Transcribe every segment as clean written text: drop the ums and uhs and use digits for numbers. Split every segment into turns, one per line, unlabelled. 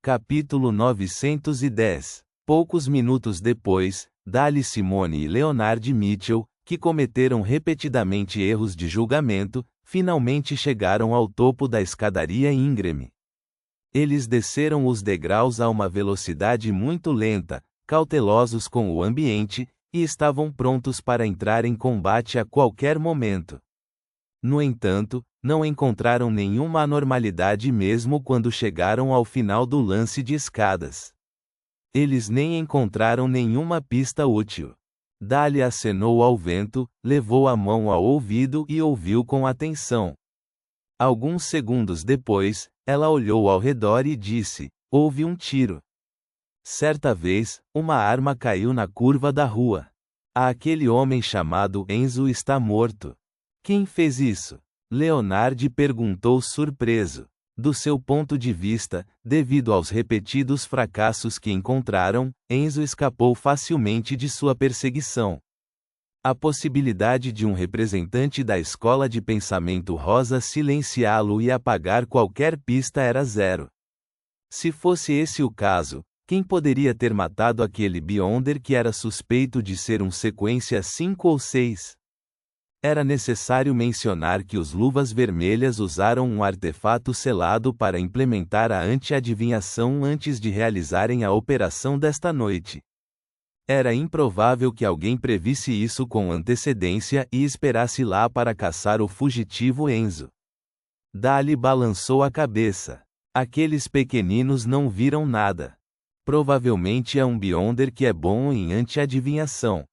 Capítulo 910. Poucos minutos depois, Dali Simone e Leonard Mitchell, que cometeram repetidamente erros de julgamento, finalmente chegaram ao topo da escadaria íngreme. Eles desceram os degraus a uma velocidade muito lenta, cautelosos com o ambiente, e estavam prontos para entrar em combate a qualquer momento. No entanto, não encontraram nenhuma anormalidade mesmo quando chegaram ao final do lance de escadas. Eles nem encontraram nenhuma pista útil. Dali acenou ao vento, levou a mão ao ouvido e ouviu com atenção. Alguns segundos depois, ela olhou ao redor e disse: houve um tiro. Certa vez, uma arma caiu na curva da rua. Aquele homem chamado Enzo está morto. Quem fez isso? Leonard perguntou surpreso. Do seu ponto de vista, devido aos repetidos fracassos que encontraram, Enzo escapou facilmente de sua perseguição. A possibilidade de um representante da escola de pensamento rosa silenciá-lo e apagar qualquer pista era zero. Se fosse esse o caso, quem poderia ter matado aquele Beyonder que era suspeito de ser um sequência 5 ou 6? Era necessário mencionar que os Luvas Vermelhas usaram um artefato selado para implementar a anti-adivinhação antes de realizarem a operação desta noite. Era improvável que alguém previsse isso com antecedência e esperasse lá para caçar o fugitivo Enzo. Dali balançou a cabeça. Aqueles pequeninos não viram nada. Provavelmente é um Beyonder que é bom em anti-adivinhação.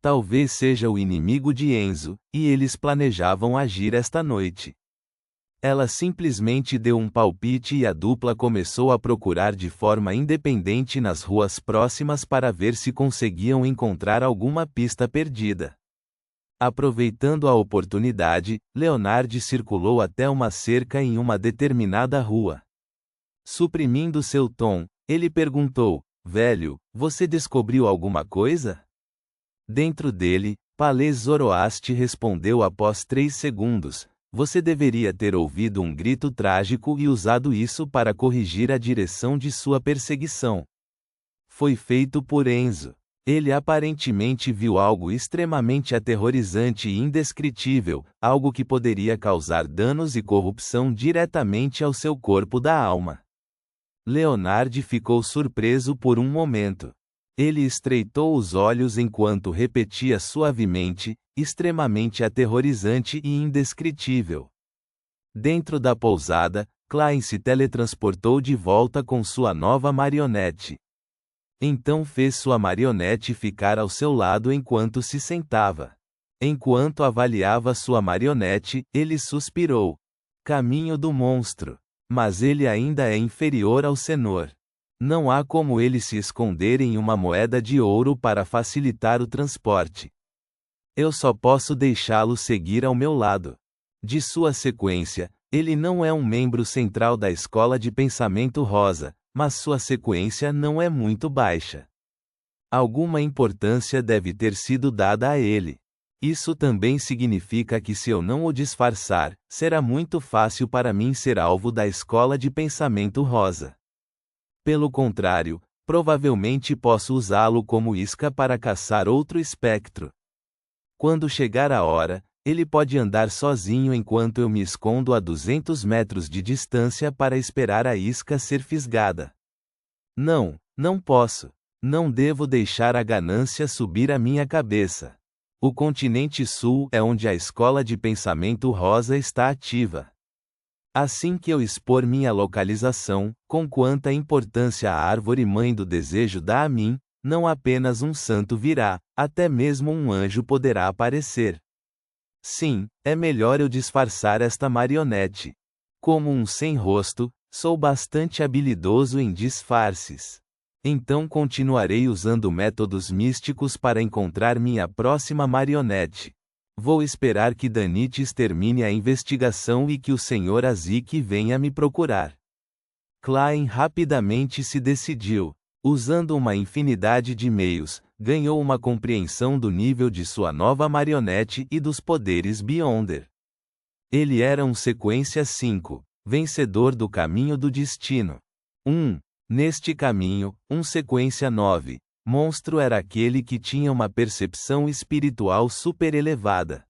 Talvez seja o inimigo de Enzo, e eles planejavam agir esta noite. Ela simplesmente deu um palpite e a dupla começou a procurar de forma independente nas ruas próximas para ver se conseguiam encontrar alguma pista perdida. Aproveitando a oportunidade, Leonard circulou até uma cerca em uma determinada rua. Suprimindo seu tom, ele perguntou: velho, você descobriu alguma coisa? Dentro dele, Palez Zoroaster respondeu após 3 segundos: você deveria ter ouvido um grito trágico e usado isso para corrigir a direção de sua perseguição. Foi feito por Enzo. Ele aparentemente viu algo extremamente aterrorizante e indescritível, algo que poderia causar danos e corrupção diretamente ao seu corpo da alma. Leonard ficou surpreso por um momento. Ele estreitou os olhos enquanto repetia suavemente: extremamente aterrorizante e indescritível. Dentro da pousada, Klein se teletransportou de volta com sua nova marionete. Então fez sua marionete ficar ao seu lado enquanto se sentava. Enquanto avaliava sua marionete, ele suspirou. Caminho do monstro. Mas ele ainda é inferior ao Senhor. Não há como ele se esconder em uma moeda de ouro para facilitar o transporte. Eu só posso deixá-lo seguir ao meu lado. De sua sequência, ele não é um membro central da escola de pensamento rosa, mas sua sequência não é muito baixa. Alguma importância deve ter sido dada a ele. Isso também significa que se eu não o disfarçar, será muito fácil para mim ser alvo da escola de pensamento rosa. Pelo contrário, provavelmente posso usá-lo como isca para caçar outro espectro. Quando chegar a hora, ele pode andar sozinho enquanto eu me escondo a 200 metros de distância para esperar a isca ser fisgada. Não, não posso. Não devo deixar a ganância subir a minha cabeça. O continente sul é onde a escola de pensamento rosa está ativa. Assim que eu expor minha localização, com quanta importância a árvore mãe do desejo dá a mim, não apenas um santo virá, até mesmo um anjo poderá aparecer. Sim, é melhor eu disfarçar esta marionete. Como um sem-rosto, sou bastante habilidoso em disfarces. Então continuarei usando métodos místicos para encontrar minha próxima marionete. Vou esperar que Danites termine a investigação e que o Sr. Azik venha me procurar. Klein rapidamente se decidiu. Usando uma infinidade de meios, ganhou uma compreensão do nível de sua nova marionete e dos poderes Beyonder. Ele era um sequência 5, vencedor do caminho do destino. Neste caminho, sequência 9. Monstro era aquele que tinha uma percepção espiritual superelevada.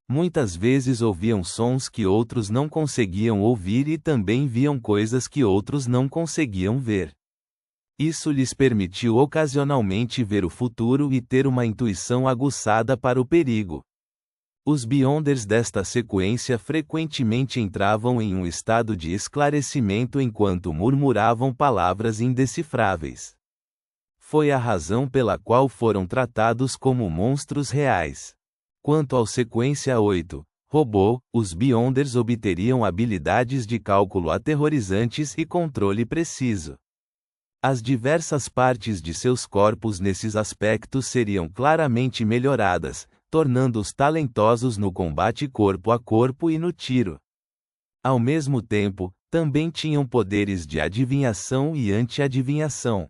Muitas vezes ouviam sons que outros não conseguiam ouvir e também viam coisas que outros não conseguiam ver. Isso lhes permitiu ocasionalmente ver o futuro e ter uma intuição aguçada para o perigo. Os Beyonders desta sequência frequentemente entravam em um estado de esclarecimento enquanto murmuravam palavras indecifráveis. Foi a razão pela qual foram tratados como monstros reais. Quanto ao sequência 8, robô, os Beyonders obteriam habilidades de cálculo aterrorizantes e controle preciso. As diversas partes de seus corpos nesses aspectos seriam claramente melhoradas, tornando-os talentosos no combate corpo a corpo e no tiro. Ao mesmo tempo, também tinham poderes de adivinhação e anti-adivinhação.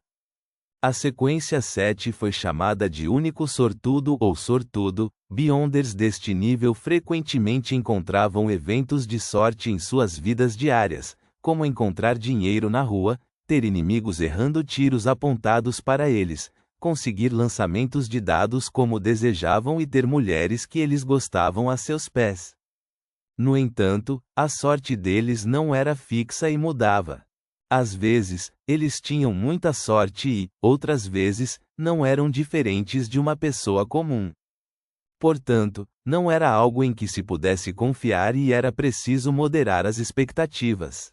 A sequência 7 foi chamada de único sortudo ou sortudo. Beyonders deste nível frequentemente encontravam eventos de sorte em suas vidas diárias, como encontrar dinheiro na rua, ter inimigos errando tiros apontados para eles, conseguir lançamentos de dados como desejavam e ter mulheres que eles gostavam a seus pés. No entanto, a sorte deles não era fixa e mudava. Às vezes, eles tinham muita sorte e, outras vezes, não eram diferentes de uma pessoa comum. Portanto, não era algo em que se pudesse confiar e era preciso moderar as expectativas.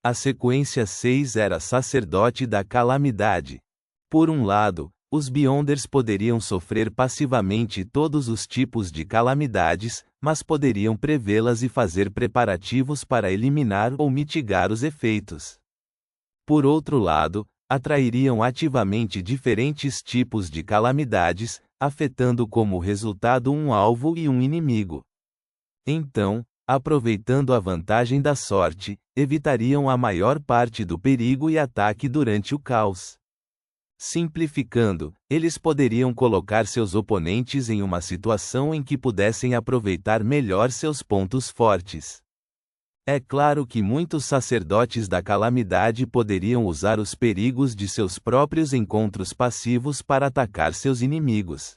A sequência 6 era sacerdote da calamidade. Por um lado, os Beyonders poderiam sofrer passivamente todos os tipos de calamidades, mas poderiam prevê-las e fazer preparativos para eliminar ou mitigar os efeitos. Por outro lado, atrairiam ativamente diferentes tipos de calamidades, afetando como resultado um alvo e um inimigo. Então, aproveitando a vantagem da sorte, evitariam a maior parte do perigo e ataque durante o caos. Simplificando, eles poderiam colocar seus oponentes em uma situação em que pudessem aproveitar melhor seus pontos fortes. É claro que muitos sacerdotes da calamidade poderiam usar os perigos de seus próprios encontros passivos para atacar seus inimigos.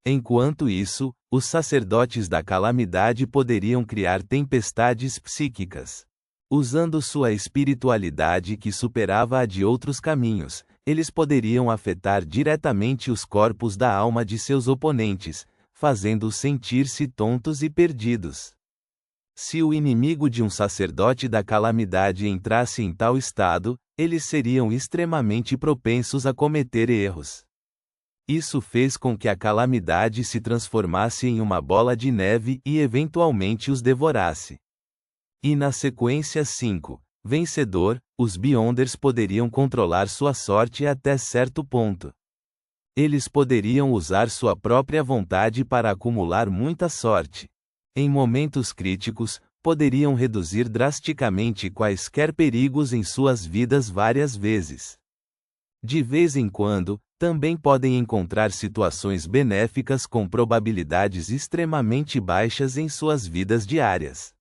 Enquanto isso, os sacerdotes da calamidade poderiam criar tempestades psíquicas. Usando sua espiritualidade que superava a de outros caminhos, eles poderiam afetar diretamente os corpos da alma de seus oponentes, fazendo-os sentir-se tontos e perdidos. Se o inimigo de um sacerdote da calamidade entrasse em tal estado, eles seriam extremamente propensos a cometer erros. Isso fez com que a calamidade se transformasse em uma bola de neve e eventualmente os devorasse. E na sequência 5, vencedor, os Beyonders poderiam controlar sua sorte até certo ponto. Eles poderiam usar sua própria vontade para acumular muita sorte. Em momentos críticos, poderiam reduzir drasticamente quaisquer perigos em suas vidas várias vezes. De vez em quando, também podem encontrar situações benéficas com probabilidades extremamente baixas em suas vidas diárias.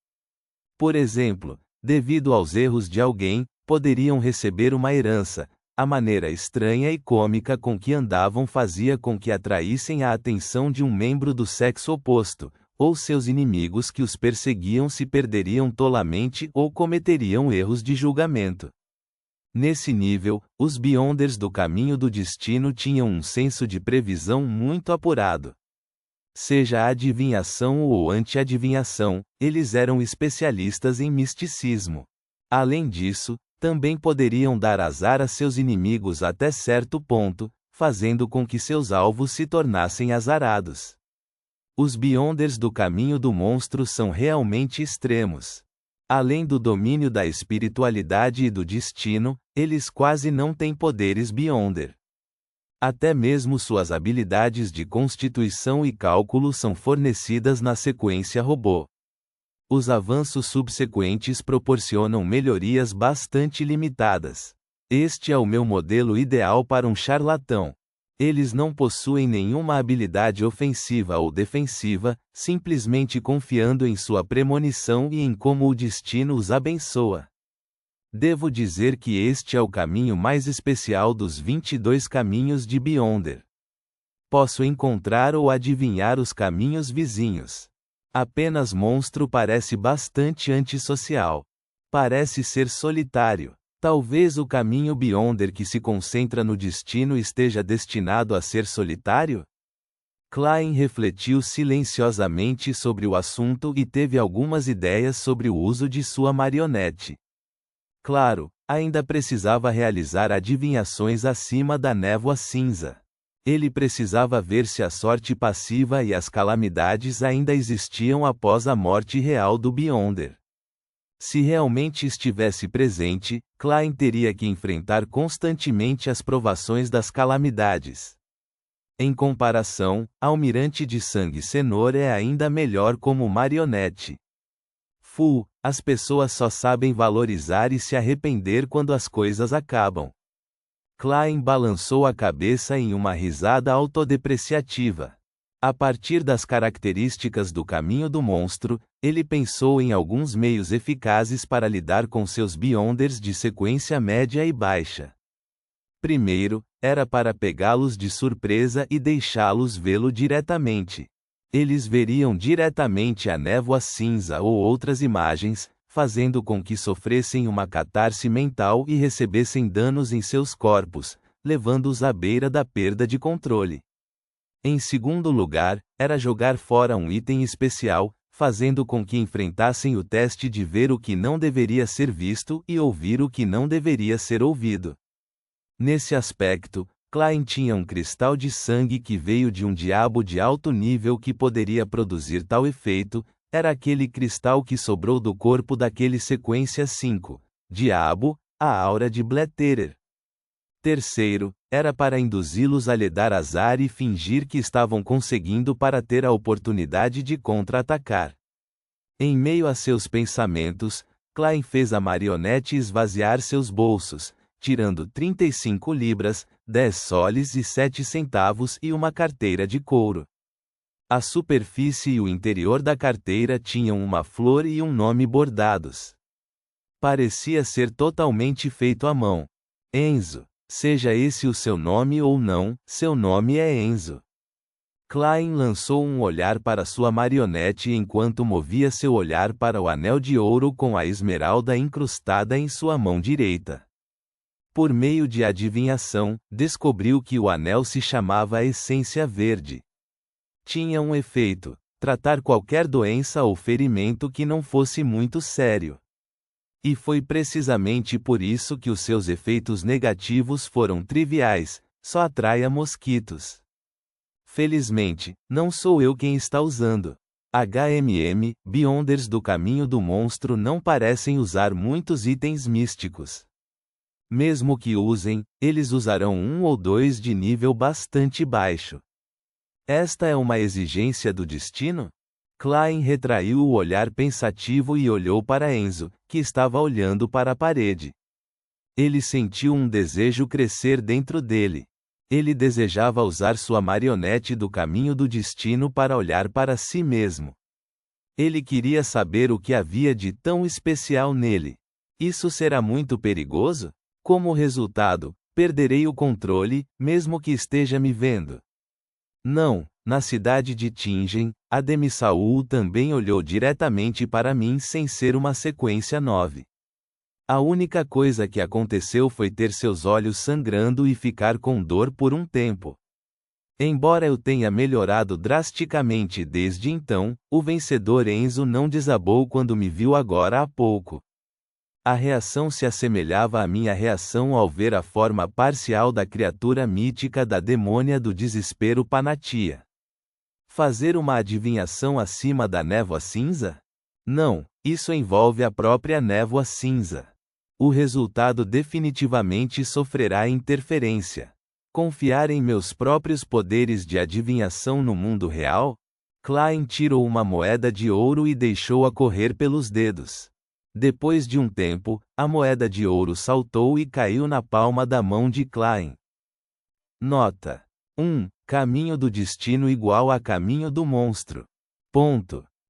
Por exemplo, devido aos erros de alguém, poderiam receber uma herança. A maneira estranha e cômica com que andavam fazia com que atraíssem a atenção de um membro do sexo oposto, ou seus inimigos que os perseguiam se perderiam tolamente ou cometeriam erros de julgamento. Nesse nível, os Beyonders do caminho do destino tinham um senso de previsão muito apurado. Seja adivinhação ou anti-adivinhação, eles eram especialistas em misticismo. Além disso, também poderiam dar azar a seus inimigos até certo ponto, fazendo com que seus alvos se tornassem azarados. Os Beyonders do caminho do monstro são realmente extremos. Além do domínio da espiritualidade e do destino, eles quase não têm poderes Beyonder. Até mesmo suas habilidades de constituição e cálculo são fornecidas na sequência robô. Os avanços subsequentes proporcionam melhorias bastante limitadas. Este é o meu modelo ideal para um charlatão. Eles não possuem nenhuma habilidade ofensiva ou defensiva, simplesmente confiando em sua premonição e em como o destino os abençoa. Devo dizer que este é o caminho mais especial dos 22 caminhos de Beyonder. Posso encontrar ou adivinhar os caminhos vizinhos. Apenas monstro parece bastante antissocial. Parece ser solitário. Talvez o caminho Beyonder que se concentra no destino esteja destinado a ser solitário? Klein refletiu silenciosamente sobre o assunto e teve algumas ideias sobre o uso de sua marionete. Claro, ainda precisava realizar adivinhações acima da névoa cinza. Ele precisava ver se a sorte passiva e as calamidades ainda existiam após a morte real do Beyonder. Se realmente estivesse presente, Klein teria que enfrentar constantemente as provações das calamidades. Em comparação, Almirante de Sangue Cenoura é ainda melhor como marionete. As pessoas só sabem valorizar e se arrepender quando as coisas acabam. Klein balançou a cabeça em uma risada autodepreciativa. A partir das características do caminho do monstro, ele pensou em alguns meios eficazes para lidar com seus Beyonders de sequência média e baixa. Primeiro, era para pegá-los de surpresa e deixá-los vê-lo diretamente. Eles veriam diretamente a névoa cinza ou outras imagens, fazendo com que sofressem uma catarse mental e recebessem danos em seus corpos, levando-os à beira da perda de controle. Em segundo lugar, era jogar fora um item especial, fazendo com que enfrentassem o teste de ver o que não deveria ser visto e ouvir o que não deveria ser ouvido. Nesse aspecto, Klein tinha um cristal de sangue que veio de um diabo de alto nível que poderia produzir tal efeito. Era aquele cristal que sobrou do corpo daquele sequência 5, diabo, a aura de Bletterer. Terceiro, era para induzi-los a lhe dar azar e fingir que estavam conseguindo para ter a oportunidade de contra-atacar. Em meio a seus pensamentos, Klein fez a marionete esvaziar seus bolsos, tirando 35 libras, 10 soles e 7 centavos e uma carteira de couro. A superfície e o interior da carteira tinham uma flor e um nome bordados. Parecia ser totalmente feito à mão. Enzo. Seja esse o seu nome ou não, seu nome é Enzo. Klein lançou um olhar para sua marionete enquanto movia seu olhar para o anel de ouro com a esmeralda incrustada em sua mão direita. Por meio de adivinhação, descobriu que o anel se chamava Essência Verde. Tinha um efeito: tratar qualquer doença ou ferimento que não fosse muito sério. E foi precisamente por isso que os seus efeitos negativos foram triviais: só atraia mosquitos. Felizmente, não sou eu quem está usando. Beyonders do caminho do monstro não parecem usar muitos itens místicos. Mesmo que usem, eles usarão um ou dois de nível bastante baixo. Esta é uma exigência do destino? Klein retraiu o olhar pensativo e olhou para Enzo, que estava olhando para a parede. Ele sentiu um desejo crescer dentro dele. Ele desejava usar sua marionete do caminho do destino para olhar para si mesmo. Ele queria saber o que havia de tão especial nele. Isso será muito perigoso? Como resultado, perderei o controle, mesmo que esteja me vendo. Não, na cidade de Tingen, Ademi-Saul também olhou diretamente para mim sem ser uma sequência 9. A única coisa que aconteceu foi ter seus olhos sangrando e ficar com dor por um tempo. Embora eu tenha melhorado drasticamente desde então, o vencedor Enzo não desabou quando me viu agora há pouco. A reação se assemelhava à minha reação ao ver a forma parcial da criatura mítica da demônia do desespero Panatia. Fazer uma adivinhação acima da névoa cinza? Não, isso envolve a própria névoa cinza. O resultado definitivamente sofrerá interferência. Confiar em meus próprios poderes de adivinhação no mundo real? Klein tirou uma moeda de ouro e deixou-a correr pelos dedos. Depois de um tempo, a moeda de ouro saltou e caiu na palma da mão de Klein. Nota: 1. Caminho do destino igual a caminho do monstro. Ponto.